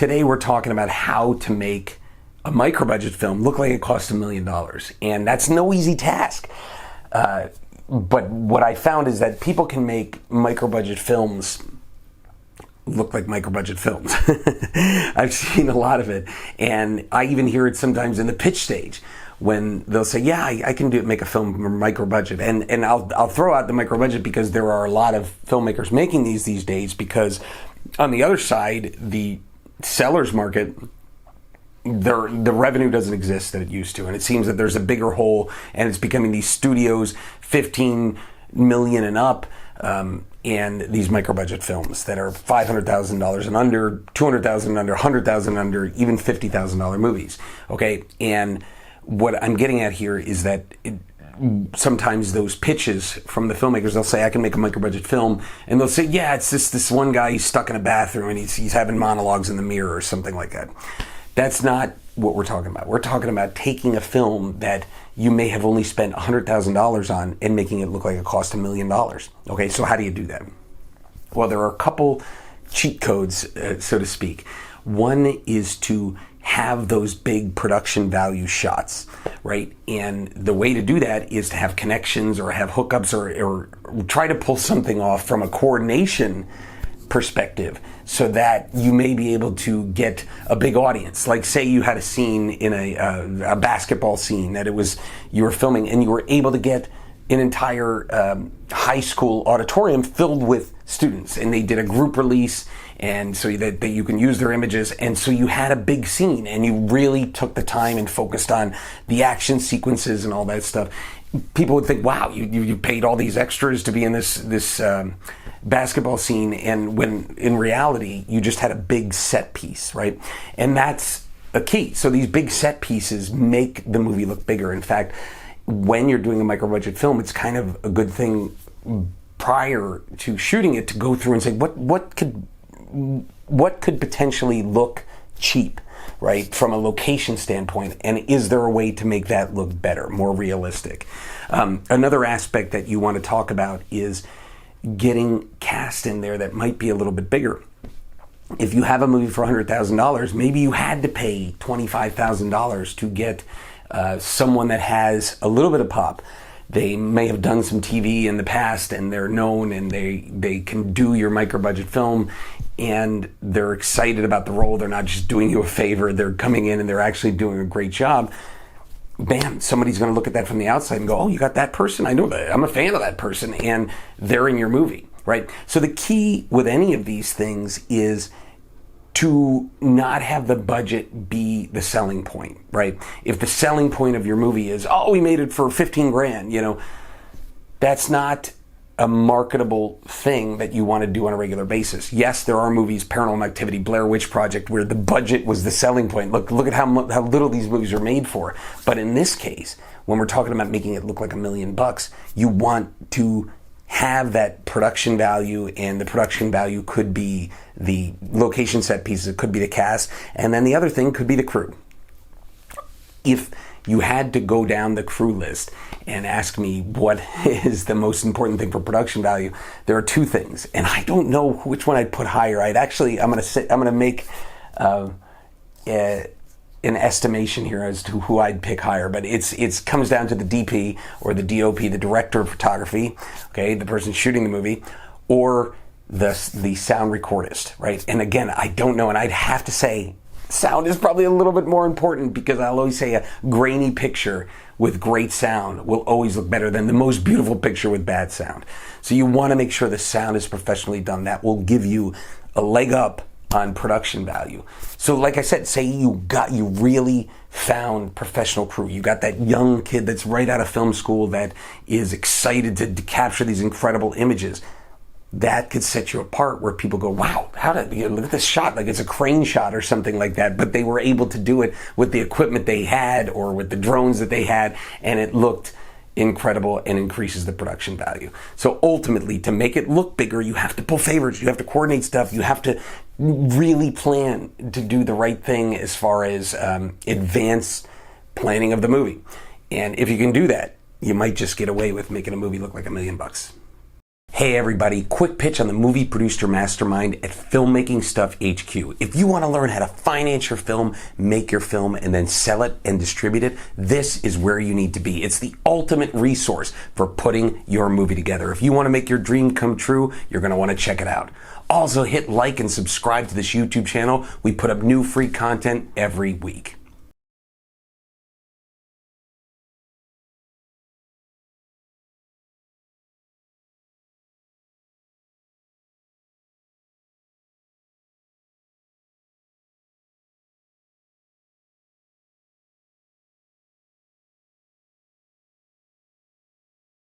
Today we're talking about how to make a micro-budget film look like it costs $1 million. And that's no easy task. But what I found is that people can make micro-budget films look like micro-budget films. I've seen a lot of it. And I even hear it sometimes in the pitch stage when they'll say, yeah, I can make a film micro-budget. And I'll throw out the micro-budget because there are a lot of filmmakers making these days, because on the other side, the seller's market, the revenue doesn't exist that it used to, and it seems that there's a bigger hole, and it's becoming these studios 15 million and up, and these micro-budget films that are $500,000 and under, $200,000 and under, $100,000 and under, even $50,000 movies. Okay, and what I'm getting at here is that sometimes those pitches from the filmmakers, they'll say, I can make a micro-budget film, and they'll say, yeah, it's just this one guy, he's stuck in a bathroom and he's having monologues in the mirror or something like that. That's not what we're talking about. We're talking about taking a film that you may have only spent $100,000 on and making it look like it cost $1 million. Okay, so how do you do that? Well, there are a couple cheat codes, so to speak. One is to have those big production value shots, right? And the way to do that is to have connections or have hookups or try to pull something off from a coordination perspective so that you may be able to get a big audience. Like say you had a scene in a basketball scene that you were filming, and you were able to get an entire high school auditorium filled with students, and they did a group release, and so that you can use their images, and so you had a big scene, and you really took the time and focused on the action sequences and all that stuff. People would think, wow, you paid all these extras to be in this basketball scene, and when in reality you just had a big set piece, right? And that's a key. So these big set pieces make the movie look bigger. In fact, when you're doing a micro-budget film, it's kind of a good thing prior to shooting it to go through and say, what could potentially look cheap, right, from a location standpoint, and is there a way to make that look better, more realistic? Another aspect that you want to talk about is getting cast in there that might be a little bit bigger. If you have a movie for $100,000, maybe you had to pay $25,000 to get someone that has a little bit of pop. They may have done some TV in the past and they're known, and they can do your micro-budget film, and they're excited about the role. They're not just doing you a favor. They're coming in and they're actually doing a great job. Bam, somebody's going to look at that from the outside and go, oh, you got that person? I know that. I'm a fan of that person, and they're in your movie, right? So the key with any of these things is to not have the budget be the selling point, right? If the selling point of your movie is, oh, we made it for 15 grand, that's not a marketable thing that you want to do on a regular basis. Yes, there are movies, Paranormal Activity, Blair Witch Project, where the budget was the selling point. Look at how little these movies are made for. But in this case, when we're talking about making it look like $1 million, you want to have that production value, and the production value could be the location set pieces, it could be the cast, and then the other thing could be the crew. If you had to go down the crew list and ask me what is the most important thing for production value, there are two things, and I don't know which one I'd put higher. I'm gonna make an estimation here as to who I'd pick higher, but it comes down to the DP or the DOP, the director of photography, okay, the person shooting the movie, or the sound recordist, right? And again, I don't know, and I'd have to say sound is probably a little bit more important, because I'll always say a grainy picture with great sound will always look better than the most beautiful picture with bad sound. So you want to make sure the sound is professionally done. That will give you a leg up on production value. So like I said, say you really found professional crew. You got that young kid that's right out of film school that is excited to capture these incredible images. That could set you apart, where people go, wow, look at this shot, like it's a crane shot or something like that, but they were able to do it with the equipment they had or with the drones that they had, and it looked incredible and increases the production value. So ultimately, to make it look bigger, you have to pull favors, you have to coordinate stuff, you have to really plan to do the right thing as far as advanced planning of the movie. And if you can do that, you might just get away with making a movie look like $1 million. Hey everybody, quick pitch on the Movie Producer Mastermind at Filmmaking Stuff HQ. If you want to learn how to finance your film, make your film, and then sell it and distribute it, this is where you need to be. It's the ultimate resource for putting your movie together. If you want to make your dream come true, you're going to want to check it out. Also hit like and subscribe to this YouTube channel. We put up new free content every week.